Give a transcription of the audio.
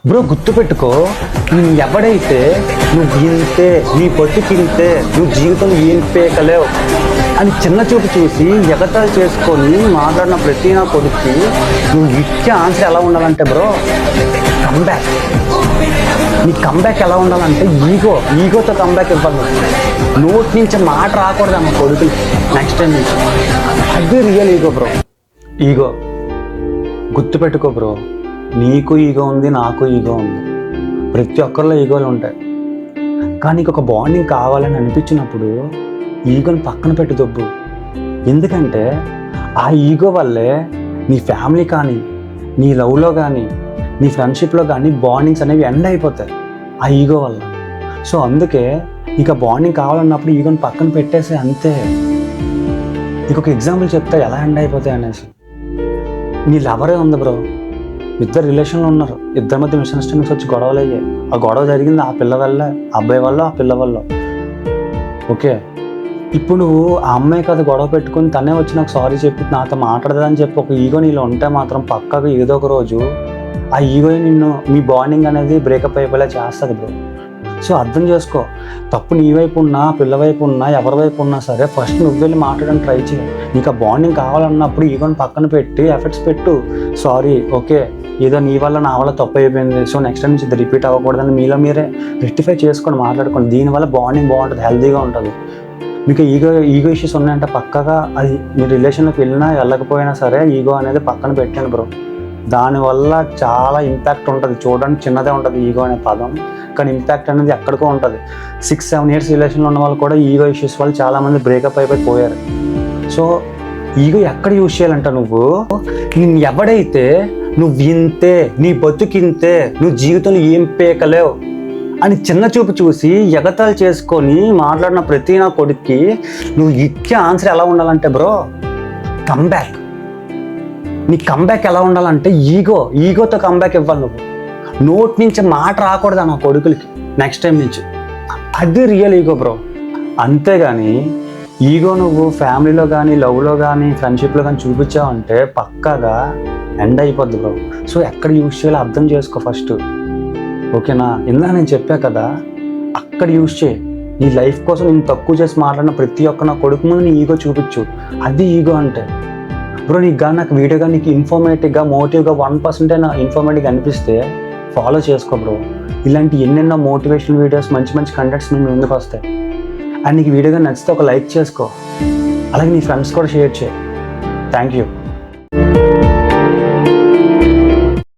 Bro గుర్తుపెట్టుకో, నేను ఎవడైతే నువ్వు ఇంతే, నీ బతుకింతే, నువ్వు జీవితంలో ఏం పేకలేవు అని చిన్న చూపు చూసి ఎగతాలు చేసుకొని మాట్లాడిన ప్రతి నా కొడుక్కి నువ్వు ఇచ్చే ఆన్సర్ ఎలా ఉండాలంటే బ్రో, కంబ్యాక్. నీ కంబ్యాక్ ఎలా ఉండాలంటే ఈగోతో కంబ్యాక్ ఇవ్వాలి. నోటి నుంచి మాట రాకూడదు అమ్మ కొడుకులు నెక్స్ట్ టైం నుంచి. అది రియల్ ఈగో బ్రో. ఈగో గుర్తుపెట్టుకో బ్రో, నీకు ఈగో ఉంది, నాకు ఈగో ఉంది, ప్రతి ఒక్కరిలో ఈగోలు ఉంటాయి. కానీ నీకు ఒక బాండింగ్ కావాలని అనిపించినప్పుడు ఈగోని పక్కన పెట్టి దొబ్బు. ఎందుకంటే ఆ ఈగో వల్లే నీ ఫ్యామిలీ కానీ, నీ లవ్లో కానీ, నీ ఫ్రెండ్షిప్లో కానీ బాండింగ్స్ అనేవి ఎండ్ అయిపోతాయి ఆ ఈగో వల్ల. సో అందుకే నీకు ఆ బాండింగ్ కావాలన్నప్పుడు ఈగోని పక్కన పెట్టేసి అంతే. నీకు ఒక ఎగ్జాంపుల్ చెప్తా ఎలా ఎండ్ అయిపోతాయి అనేసి. నీ లవరే ఉంది బ్రో, ఇద్దరు రిలేషన్లో ఉన్నారు, ఇద్దరి మధ్య మిస్అండర్స్టాండింగ్స్ వచ్చి గొడవలు అయ్యాయి. ఆ గొడవ జరిగింది ఆ పిల్ల వల్ల, ఆ అబ్బాయి వల్ల, ఆ పిల్ల వల్ల. ఓకే, ఇప్పుడు నువ్వు ఆ అమ్మాయి కదా గొడవ పెట్టుకుని తనే వచ్చి నాకు సారీ చెప్పి నాతో మాట్లాడదని చెప్పి ఒక ఈగో నీలో ఉంటే మాత్రం పక్కగా ఏదో ఒక రోజు ఆ ఈగో నిన్ను, మీ బాండింగ్ అనేది బ్రేకప్ అయిపోయేలా చేస్తుంది బ్రో. సో అర్థం చేసుకో, తప్పు నీ వైపు ఉన్నా, పిల్ల వైపు ఉన్నా, ఎవరి వైపు ఉన్నా సరే ఫస్ట్ నువ్వు వెళ్ళి మాట్లాడడానికి ట్రై చేయి. నీకు ఆ బాండింగ్ కావాలన్నప్పుడు ఈగోని పక్కన పెట్టి ఎఫర్ట్స్ పెట్టు. సారీ, ఓకే, ఏదో నీ వల్ల నా వల్ల తప్పు అయిపోయింది, సో నెక్స్ట్ టైం నుంచి ఇది రిపీట్ అవ్వకూడదని మీలో మీరే రెక్టిఫై చేసుకొని మాట్లాడుకోండి. దీనివల్ల బాండింగ్ బాగుంటుంది, హెల్తీగా ఉంటుంది. మీకు ఈగో ఇష్యూస్ ఉన్నాయంటే పక్కగా అది మీ రిలేషన్లోకి వెళ్ళినా వెళ్ళకపోయినా సరే ఈగో అనేది పక్కన పెట్టండి బ్రో. దానివల్ల చాలా ఇంపాక్ట్ ఉంటుంది. చూడడానికి చిన్నదే ఉంటుంది ఈగో అనే పదం, కానీ ఇంపాక్ట్ అనేది ఎక్కడికో ఉంటుంది. 6-7 ఇయర్స్ రిలేషన్లో ఉన్న వాళ్ళు కూడా ఈగో ఇష్యూస్ వల్ల చాలామంది బ్రేకప్ అయిపోయారు. సో ఈగో ఎక్కడ యూజ్ చేయాలంట, నేను ఎవడైతే నువ్వు ఇంతే, నీ బతుకింతే, నువ్వు జీవితంలో ఏం పేకలేవు అని చిన్న చూపు చూసి ఎగతాలు చేసుకొని మాట్లాడిన ప్రతి నా కొడుక్కి నువ్వు ఇచ్చే ఆన్సర్ ఎలా ఉండాలంటే బ్రో, కంబ్యాక్. నీ కంబ్యాక్ ఎలా ఉండాలంటే ఈగోతో కంబ్యాక్ ఇవ్వాలి. నువ్వు నోటి నుంచి మాట రాకూడదు నా కొడుకులకి నెక్స్ట్ టైం నుంచి. అది రియల్ ఈగో బ్రో. అంతేగాని ఈగో నువ్వు ఫ్యామిలీలో కానీ, లవ్లో కానీ, ఫ్రెండ్షిప్లో కానీ చూపించావంటే పక్కాగా ఎండ్ అయిపోద్ది బ్రో. సో ఎక్కడ యూజ్ చేయాలో అర్థం చేసుకో ఫస్ట్, ఓకేనా? ఇందా నేను చెప్పా కదా, అక్కడ యూజ్ చేయి. నీ లైఫ్ కోసం నేను తక్కువ చేసి మాట్లాడిన ప్రతి ఒక్క నా కొడుకు ముందు నీ ఈగో చూపించు. అది ఈగో అంటే బ్రో. నీకు కానీ నాకు వీడియో కానీ నీకు ఇన్ఫర్మేటివ్గా, మోటివ్గా 1% అయినా ఇన్ఫర్మేటివ్గా అనిపిస్తే ఫాలో చేసుకో బ్రో. ఇలాంటి ఎన్నెన్నో మోటివేషనల్ వీడియోస్, మంచి మంచి కంటెంట్స్ మీ ముందుకు వస్తాయి. అండ్ నీకు వీడియో కానీ నచ్చితే ఒక లైక్ చేసుకో, అలాగే నీ ఫ్రెండ్స్ కూడా షేర్ చేయి. Thank you.